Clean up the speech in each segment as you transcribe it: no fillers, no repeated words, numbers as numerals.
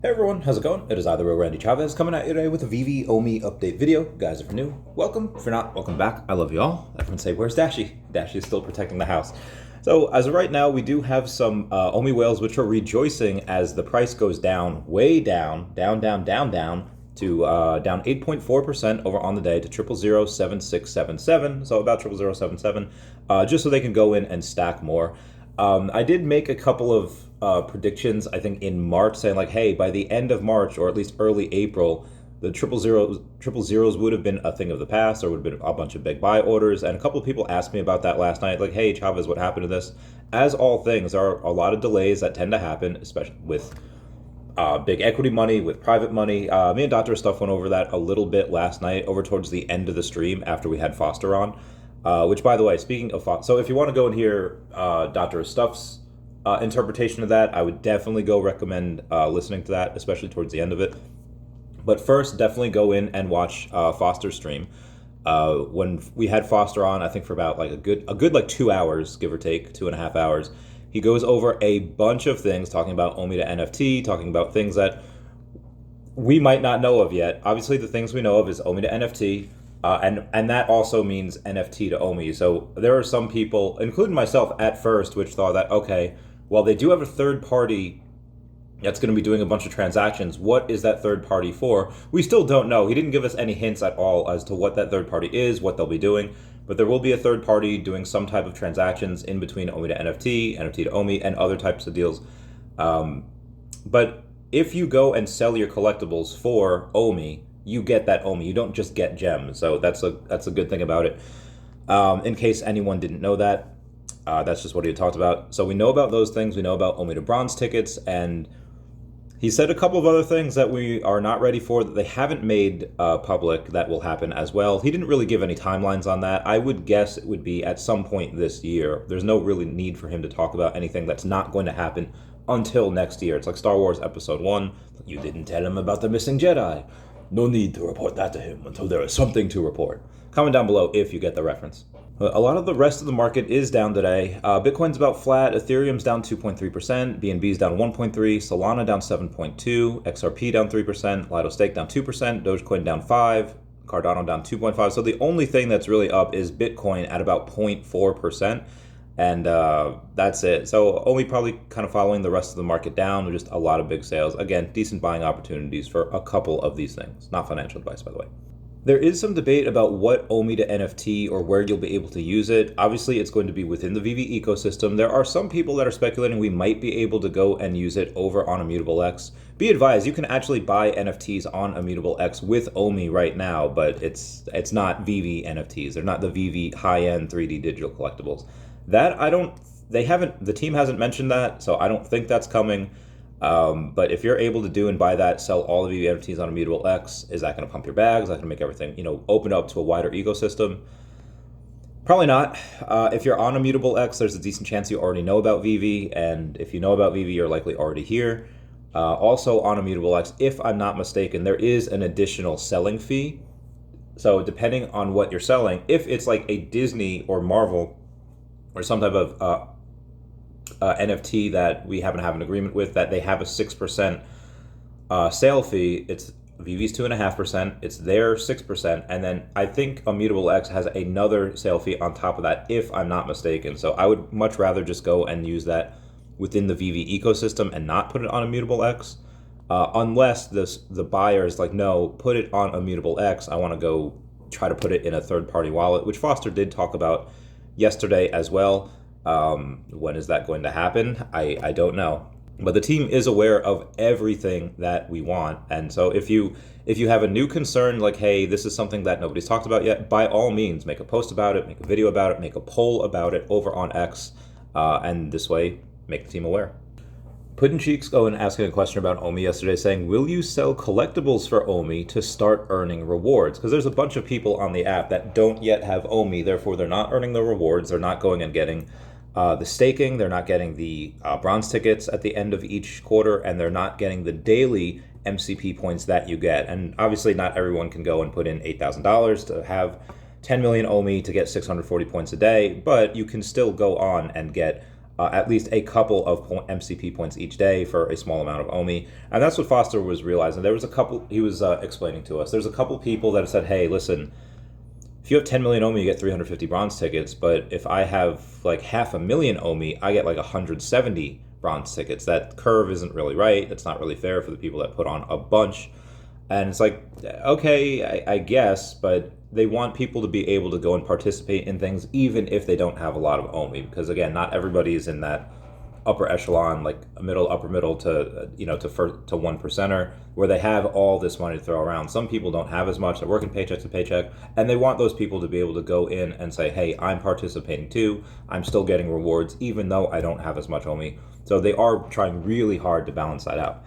Hey everyone, how's it going? It is either real Randy Chavez coming at you today with a VeVe OMI update video. Guys, if you're new, welcome. If you're not, welcome back. I love you all. Everyone say, where's Dashy? Dashy is still protecting the house. So as of right now, we do have some OMI whales which are rejoicing as the price goes down, way down, down to down 8.4% over on the day to 0007677. So about 00077, just so they can go in and stack more. I did make a couple of predictions, I think, in March, saying like, hey, by the end of March or at least early April, the triple zeros would have been a thing of the past. There would have been a bunch of big buy orders, and a couple of people asked me about that last night, like, hey, Chavez, what happened to this? As all things, there are a lot of delays that tend to happen, especially with big equity money, with private money. Me and Dr. Stuff went over that a little bit last night, over towards the end of the stream after we had Foster on. Which, by the way, speaking of Foster, so if you want to go and hear Dr. Stuff's interpretation of that, I would definitely go recommend listening to that, especially towards the end of it. But first, definitely go in and watch Foster's stream. When we had Foster on, I think for about like a good like 2 hours, give or take, 2.5 hours, he goes over a bunch of things, talking about OMI to NFT, talking about things that we might not know of yet. Obviously, the things we know of is OMI to NFT, and that also means NFT to OMI. So there are some people, including myself at first, which thought that, okay, well, they do have a third party that's going to be doing a bunch of transactions. What is that third party for? We still don't know. He didn't give us any hints at all as to what that third party is, what they'll be doing. But there will be a third party doing some type of transactions in between OMI to NFT, NFT to OMI, and other types of deals. But if you go and sell your collectibles for OMI, you get that OMI. You don't just get gems. So that's a good thing about it. In case anyone didn't know that, that's just what he had talked about. So we know about those things. We know about OMI to bronze tickets, and he said a couple of other things that we are not ready for, that they haven't made public, that will happen as well. He didn't really give any timelines on that. I would guess it would be at some point this year. There's no really need for him to talk about anything that's not going to happen until next year. It's like Star Wars Episode 1. You didn't tell him about the missing Jedi. No need to report that to him until there is something to report. Comment down below if you get the reference. A lot of the rest of the market is down today. Bitcoin's about flat, Ethereum's down 2.3%, BNB's down 1.3%, Solana down 7.2%, XRP down 3%, Lido Stake down 2%, Dogecoin down 5%, Cardano down 2.5%. So the only thing that's really up is Bitcoin at about 0.4%, and that's it. So only probably kind of following the rest of the market down with just a lot of big sales. Again, decent buying opportunities for a couple of these things. Not financial advice, by the way. There is some debate about what OMI to NFT or where you'll be able to use it. Obviously, it's going to be within the VeVe ecosystem. There are some people that are speculating we might be able to go and use it over on Immutable X. Be advised, you can actually buy NFTs on Immutable X with OMI right now, but it's not VeVe NFTs. They're not the VeVe high-end 3D digital collectibles. That the team hasn't mentioned that, so I don't think that's coming. But if you're able to do and buy that, sell all the VeVe NFTs on Immutable X, is that going to pump your bags? Is that going to make everything, open up to a wider ecosystem? Probably not. If you're on Immutable X, there's a decent chance you already know about VeVe, and if you know about VeVe, you're likely already here. Also on Immutable X, if I'm not mistaken, there is an additional selling fee. So depending on what you're selling, if it's like a Disney or Marvel or some type of NFT that we happen to have an agreement with, that they have a 6% sale fee, it's VeVe's 2.5%, it's their 6%, and then I think Immutable X has another sale fee on top of that, if I'm not mistaken. So I would much rather just go and use that within the VeVe ecosystem and not put it on Immutable X, unless the buyer is like, no, put it on Immutable X. I want to go try to put it in a third-party wallet, which Foster did talk about yesterday as well. When is that going to happen? I don't know. But the team is aware of everything that we want. And so if you have a new concern, like, hey, this is something that nobody's talked about yet, by all means, make a post about it, make a video about it, make a poll about it over on X, and this way, make the team aware. Puddin' Cheeks go and asking a question about OMI yesterday, saying, will you sell collectibles for OMI to start earning rewards? Because there's a bunch of people on the app that don't yet have OMI, therefore they're not earning the rewards, they're not going and getting the staking, they're not getting the bronze tickets at the end of each quarter, and they're not getting the daily MCP points that you get. And obviously not everyone can go and put in $8,000 to have 10 million OMI to get 640 points a day, but you can still go on and get at least a couple of MCP points each day for a small amount of OMI. And that's what Foster was realizing. There was a couple, he was explaining to us, there's a couple people that have said, hey, listen, if you have 10 million OMI, you get 350 bronze tickets. But if I have like 500,000 OMI, I get like 170 bronze tickets. That curve isn't really right. That's not really fair for the people that put on a bunch. And it's like, okay, I guess, but they want people to be able to go and participate in things even if they don't have a lot of OMI, because again, not everybody is in that upper echelon, like upper middle to to one percenter, where they have all this money to throw around. Some people don't have as much; they're working paycheck to paycheck, and they want those people to be able to go in and say, "Hey, I'm participating too. I'm still getting rewards, even though I don't have as much OMI." So they are trying really hard to balance that out.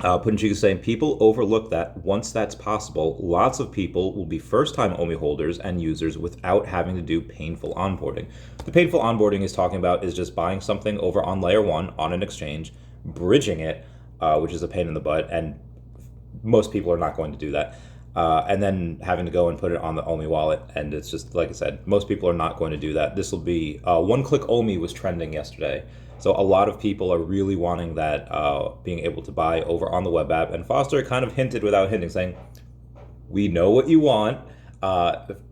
Punchik is saying, people overlook that once that's possible, lots of people will be first-time OMI holders and users without having to do painful onboarding. The painful onboarding is talking about is just buying something over on layer 1 on an exchange, bridging it, which is a pain in the butt, and most people are not going to do that. And then having to go and put it on the OMI wallet, and it's just, like I said, most people are not going to do that. This will be, one-click OMI was trending yesterday. So a lot of people are really wanting that, being able to buy over on the web app. And Foster kind of hinted without hinting, saying, we know what you want.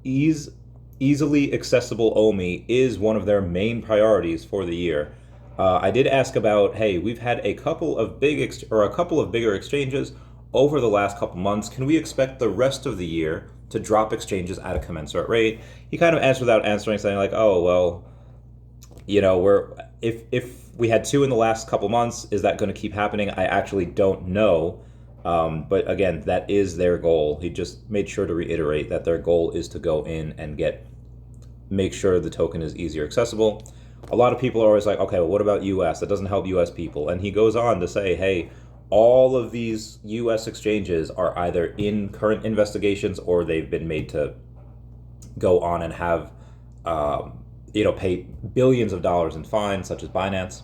Easily accessible OMI is one of their main priorities for the year. I did ask about, hey, we've had a couple of bigger exchanges over the last couple months. Can we expect the rest of the year to drop exchanges at a commensurate rate? He kind of answered without answering, saying like, oh, well, if we had 2 in the last couple months, is that going to keep happening? I actually don't know. But again, that is their goal. He just made sure to reiterate that their goal is to go in and make sure the token is easier accessible. A lot of people are always like, okay, well, what about US? That doesn't help US people. And he goes on to say, hey, all of these US exchanges are either in current investigations or they've been made to go on and have pay billions of dollars in fines, such as Binance.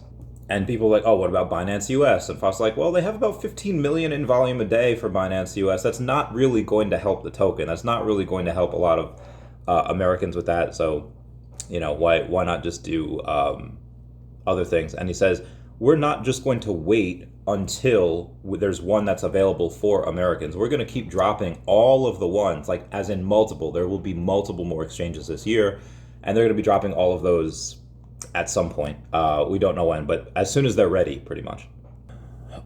And people are like, oh, what about Binance US? And Faust's like, well, they have about 15 million in volume a day for Binance US. That's not really going to help the token. That's not really going to help a lot of Americans with that. So, why not just do other things? And he says, we're not just going to wait until there's one that's available for Americans. We're going to keep dropping all of the ones, like as in multiple. There will be multiple more exchanges this year. And they're going to be dropping all of those at some point. We don't know when, but as soon as they're ready, pretty much.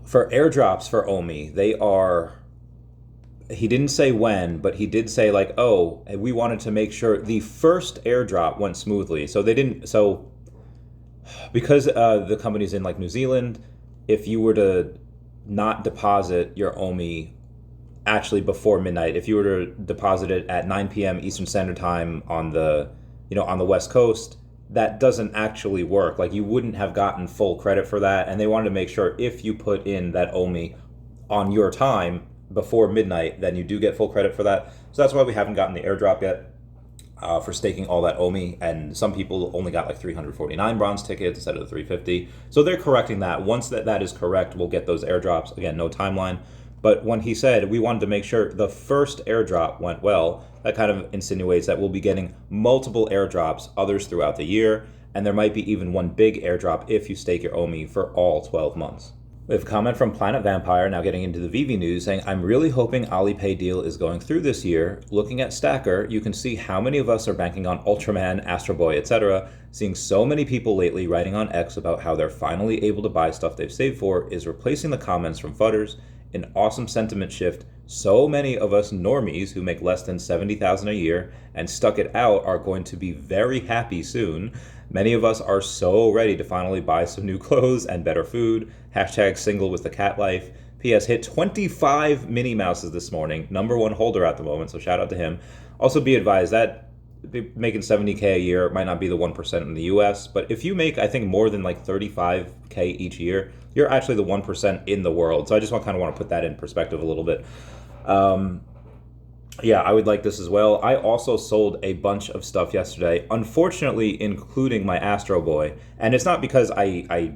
For airdrops for OMI, he didn't say when, but he did say like, oh, we wanted to make sure the first airdrop went smoothly. Because the company's in like New Zealand, if you were to not deposit your OMI actually before midnight, if you were to deposit it at 9 p.m. Eastern Standard Time on the West Coast, that doesn't actually work. Like, you wouldn't have gotten full credit for that. And they wanted to make sure if you put in that OMI on your time before midnight, then you do get full credit for that. So that's why we haven't gotten the airdrop yet for staking all that OMI. And some people only got like 349 bronze tickets instead of the 350. So they're correcting that. Once that is correct, we'll get those airdrops. Again, no timeline. But when he said we wanted to make sure the first airdrop went well, that kind of insinuates that we'll be getting multiple airdrops, others throughout the year, and there might be even one big airdrop if you stake your OMI for all 12 months. We have a comment from Planet Vampire, now getting into the VeVe news, saying, I'm really hoping Alipay deal is going through this year. Looking at Stacker, you can see how many of us are banking on Ultraman, Astro Boy, etc. Seeing so many people lately writing on X about how they're finally able to buy stuff they've saved for is replacing the comments from Fudders. An awesome sentiment shift. So many of us normies who make less than $70,000 a year and stuck it out are going to be very happy soon. Many of us are so ready to finally buy some new clothes and better food. Hashtag single with the cat life. P.S. hit 25 Minnie Mouses this morning. #1 holder at the moment, so shout out to him. Also be advised that making $70K a year might not be the 1% in the US, but if you make, I think, more than like $35K each year, you're actually the 1% in the world. So I just want to put that in perspective a little bit. Yeah, I would like this as well. I also sold a bunch of stuff yesterday, unfortunately, including my Astro Boy. And it's not because I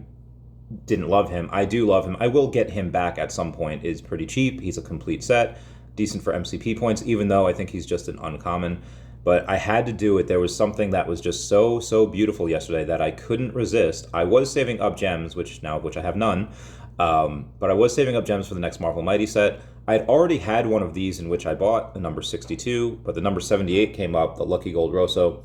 didn't love him. I do love him. I will get him back at some point. It's pretty cheap. He's a complete set, decent for MCP points, even though I think he's just an uncommon. but I had to do it. There was something that was just so beautiful yesterday that I couldn't resist. I was saving up gems, which I have none, but I was saving up gems for the next Marvel Mighty set. I'd already had one of these in which I bought the number 62, but the number 78 came up, the Lucky Gold Rosso.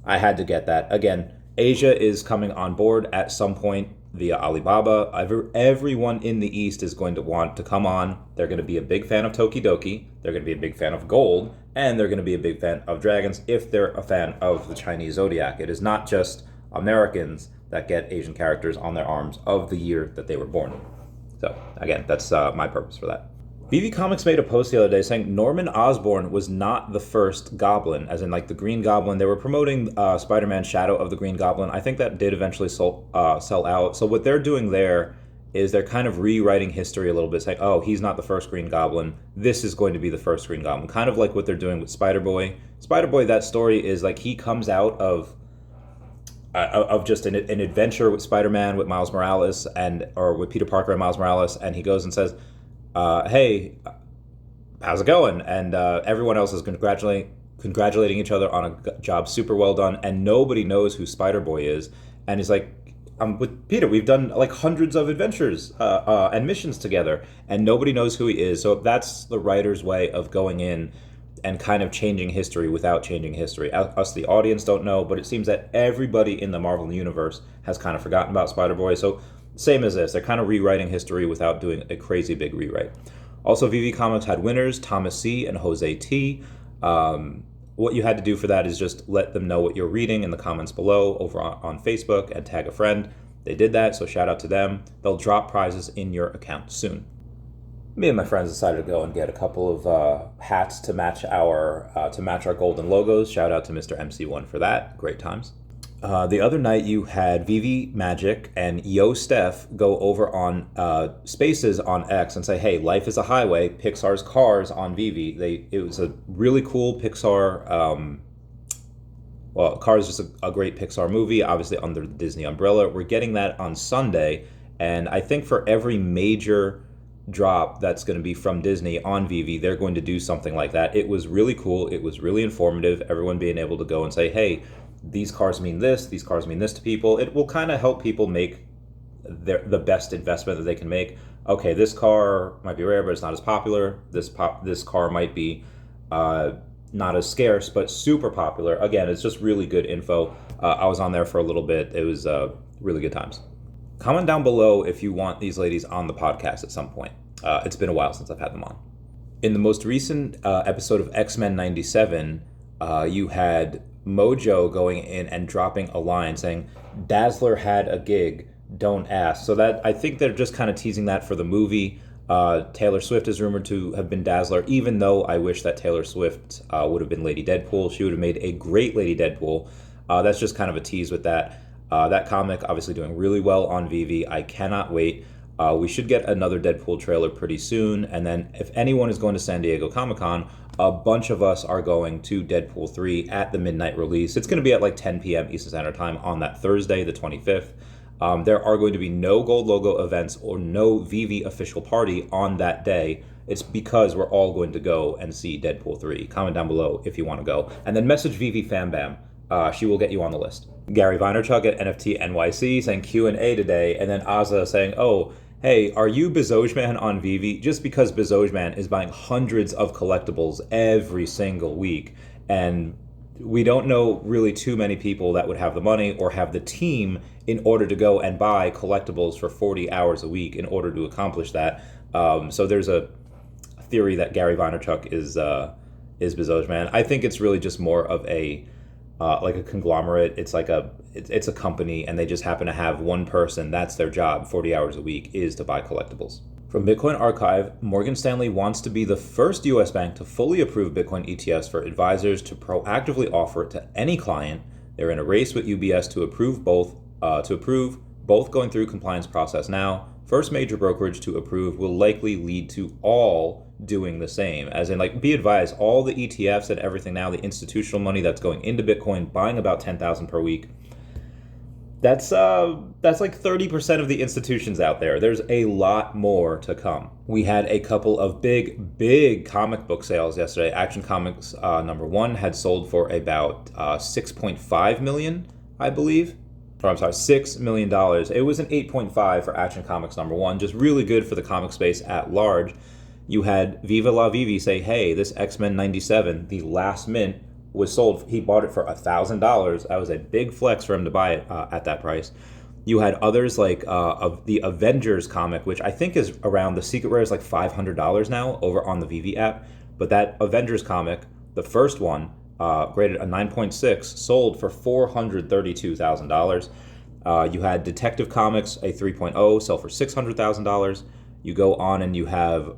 I had to get that. Again, Asia is coming on board at some point via Alibaba. Everyone in the East is going to want to come on. They're going to be a big fan of Tokidoki. They're going to be a big fan of gold. And they're going to be a big fan of dragons if they're a fan of the Chinese zodiac. It is not just Americans that get Asian characters on their arms of the year that they were born. So, again, that's my purpose for that. VeVe Comics made a post the other day saying Norman Osborn was not the first Goblin, as in like the Green Goblin. They were promoting Spider-Man Shadow of the Green Goblin. I think that did eventually sell out. So what they're doing there is they're kind of rewriting history a little bit, saying, oh, he's not the first Green Goblin. This is going to be the first Green Goblin. Kind of like what they're doing with Spider-Boy. Spider-Boy, that story is like he comes out of just an adventure with Spider-Man, with Miles Morales, or with Peter Parker and Miles Morales, and he goes and says, hey, how's it going? And everyone else is congratulating each other on a job super well done, and nobody knows who Spider-Boy is. And he's like, I'm with Peter. We've done like hundreds of adventures and missions together, and nobody knows who he is. So that's the writer's way of going in and kind of changing history without changing history. Us, the audience, don't know, but it seems that everybody in the Marvel Universe has kind of forgotten about Spider-Boy. So same as this, they're kind of rewriting history without doing a crazy big rewrite. Also, VeVe Comics had winners, Thomas C. and Jose T. What you had to do for that is just let them know what you're reading in the comments below over on Facebook and tag a friend. They did that, so shout out to them. They'll drop prizes in your account soon. Me and my friends decided to go and get a couple of hats to match our golden logos. Shout out to Mr. MC1 for that. Great times. The other night you had VeVe Magic and Yo Steph go over on Spaces on X and say, hey, life is a highway, Pixar's Cars on VeVe. It was a really cool Pixar, Cars is just a great Pixar movie, obviously under the Disney umbrella. We're getting that on Sunday, and I think for every major drop that's going to be from Disney on VeVe, they're going to do something like that. It was really cool. It was really informative. Everyone being able to go and say, hey, these cars mean this to people. It will kind of help people make the best investment that they can make. Okay, this car might be rare, but it's not as popular. This car might be not as scarce, but super popular. Again, it's just really good info. I was on there for a little bit. It was really good times. Comment down below if you want these ladies on the podcast at some point. It's been a while since I've had them on. In the most recent episode of X-Men 97, you had Mojo going in and dropping a line saying, Dazzler had a gig, don't ask. So that, I think they're just kind of teasing that for the movie. Taylor Swift is rumored to have been Dazzler, even though I wish that Taylor Swift would have been Lady Deadpool. She would have made a great Lady Deadpool. That's just kind of a tease with that. That comic obviously doing really well on VeVe. I cannot wait. We should get another Deadpool trailer pretty soon. And then if anyone is going to San Diego Comic-Con, a bunch of us are going to Deadpool 3 at the midnight release. It's going to be at like 10 p.m. Eastern Standard Time on that Thursday, the 25th. There are going to be no gold logo events or no VeVe official party on that day. It's because we're all going to go and see Deadpool 3. Comment down below if you want to go. And then message VeVe FamBam. She will get you on the list. Gary Vaynerchuk at NFT NYC saying Q&A today. And then Azza saying, oh, hey, are you Bezojman on VeVe? Just because Bezojman is buying hundreds of collectibles every single week. And we don't know really too many people that would have the money or have the team in order to go and buy collectibles for 40 hours a week in order to accomplish that. So there's a theory that Gary Vaynerchuk is Bezojman. I think it's really just more of a like a conglomerate. It's like it's a company, and they just happen to have one person. That's their job, 40 hours a week, is to buy collectibles. From Bitcoin Archive, Morgan Stanley wants to be the first U.S. bank to fully approve Bitcoin ETFs for advisors to proactively offer it to any client. They're in a race with UBS to approve both, going through compliance process now. First major brokerage to approve will likely lead to all doing the same. As in, like, be advised, all the ETFs and everything now, the institutional money that's going into Bitcoin, buying about 10,000 per week. That's like 30% of the institutions out there. There's a lot more to come. We had a couple of big comic book sales yesterday. Action Comics #1 had sold for about 6.5 million, I believe. Or I'm sorry, $6 million. It was an 8.5 for Action Comics #1, just really good for the comic space at large. You had Viva La Vivi say, hey, this X-Men 97, the last mint, was sold. He bought it for $1,000. That was a big flex for him to buy it at that price. You had others like of the Avengers comic, which I think is around, the secret rare is like $500 now over on the VeVe app. But that Avengers comic, the first one, graded a 9.6, sold for $432,000. You had Detective Comics, a 3.0, sell for $600,000. You go on and you have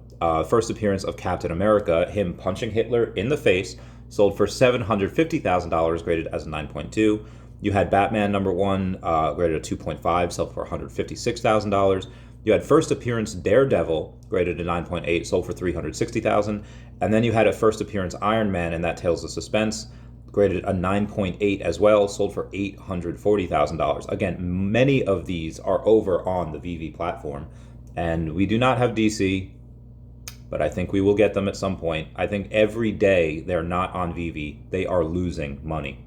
first appearance of Captain America, him punching Hitler in the face, sold for $750,000, graded as a 9.2. You had Batman #1, graded a 2.5, sold for $156,000. You had first appearance Daredevil, graded a 9.8, sold for $360,000. And then you had a first appearance Iron Man, and that Tales of Suspense, graded a 9.8 as well, sold for $840,000. Again, many of these are over on the VeVe platform. And we do not have DC, but I think we will get them at some point. I think every day they're not on VeVe, they are losing money.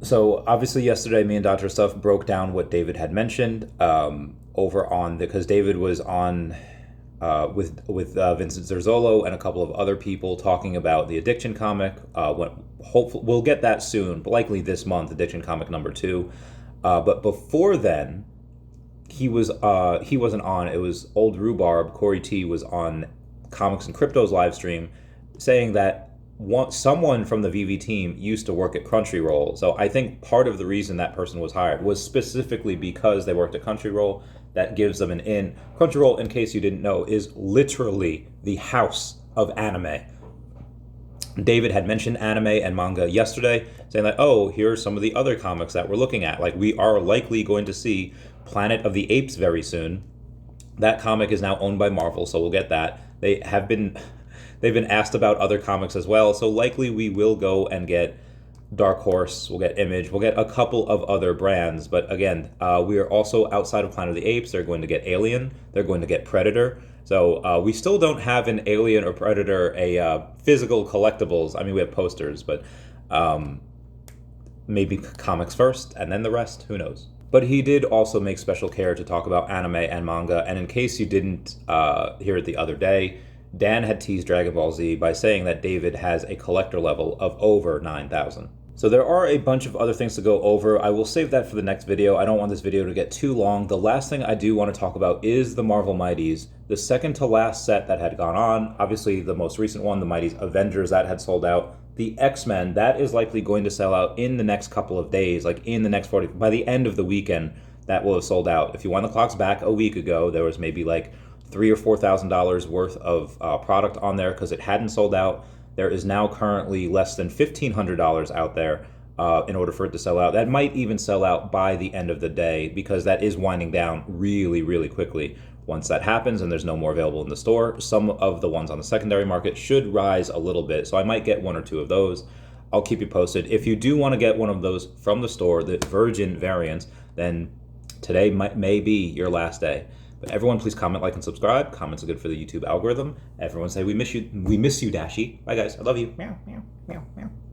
So obviously yesterday, me and Dr. Stuff broke down what David had mentioned over on because David was on with Vincent Zerzolo and a couple of other people talking about the Addiction comic. Hopefully we'll get that soon, but likely this month, Addiction comic #2. But before then, he wasn't on. It was Old Rhubarb. Corey T was on Comics and Crypto's live stream, saying that someone from the VeVe team used to work at Crunchyroll. So I think part of the reason that person was hired was specifically because they worked at Crunchyroll. That gives them an in. Crunchyroll, in case you didn't know, is literally the house of anime. David had mentioned anime and manga yesterday, saying that, oh, here are some of the other comics that we're looking at. Like, we are likely going to see Planet of the Apes very soon. That comic is now owned by Marvel, so we'll get that. They've been asked about other comics as well, so likely we will go and get Dark Horse, we'll get Image, we'll get a couple of other brands. But again, we are also outside of Planet of the Apes. They're going to get Alien, they're going to get Predator. So we still don't have an Alien or Predator, physical collectibles. I mean, we have posters, but maybe comics first and then the rest, who knows. But he did also make special care to talk about anime and manga. And in case you didn't hear it the other day, Dan had teased Dragon Ball Z by saying that David has a collector level of over 9,000. So there are a bunch of other things to go over. I will save that for the next video. I don't want this video to get too long. The last thing I do want to talk about is the Marvel Mighties, the second to last set that had gone on. Obviously, the most recent one, the Mighties Avengers, that had sold out. The X-Men, that is likely going to sell out in the next couple of days, like in the next 40, by the end of the weekend, that will have sold out. If you wind the clocks back a week ago, there was maybe like $3,000 or $4,000 worth of product on there because it hadn't sold out. There is now currently less than $1,500 out there in order for it to sell out. That might even sell out by the end of the day because that is winding down really, really quickly. Once that happens and there's no more available in the store, some of the ones on the secondary market should rise a little bit. So I might get one or two of those. I'll keep you posted. If you do want to get one of those from the store, the Virgin variants, then today may be your last day. But everyone, please comment, like, and subscribe. Comments are good for the YouTube algorithm. Everyone say we miss you, Dashie. Bye guys, I love you. Meow, meow, meow, meow.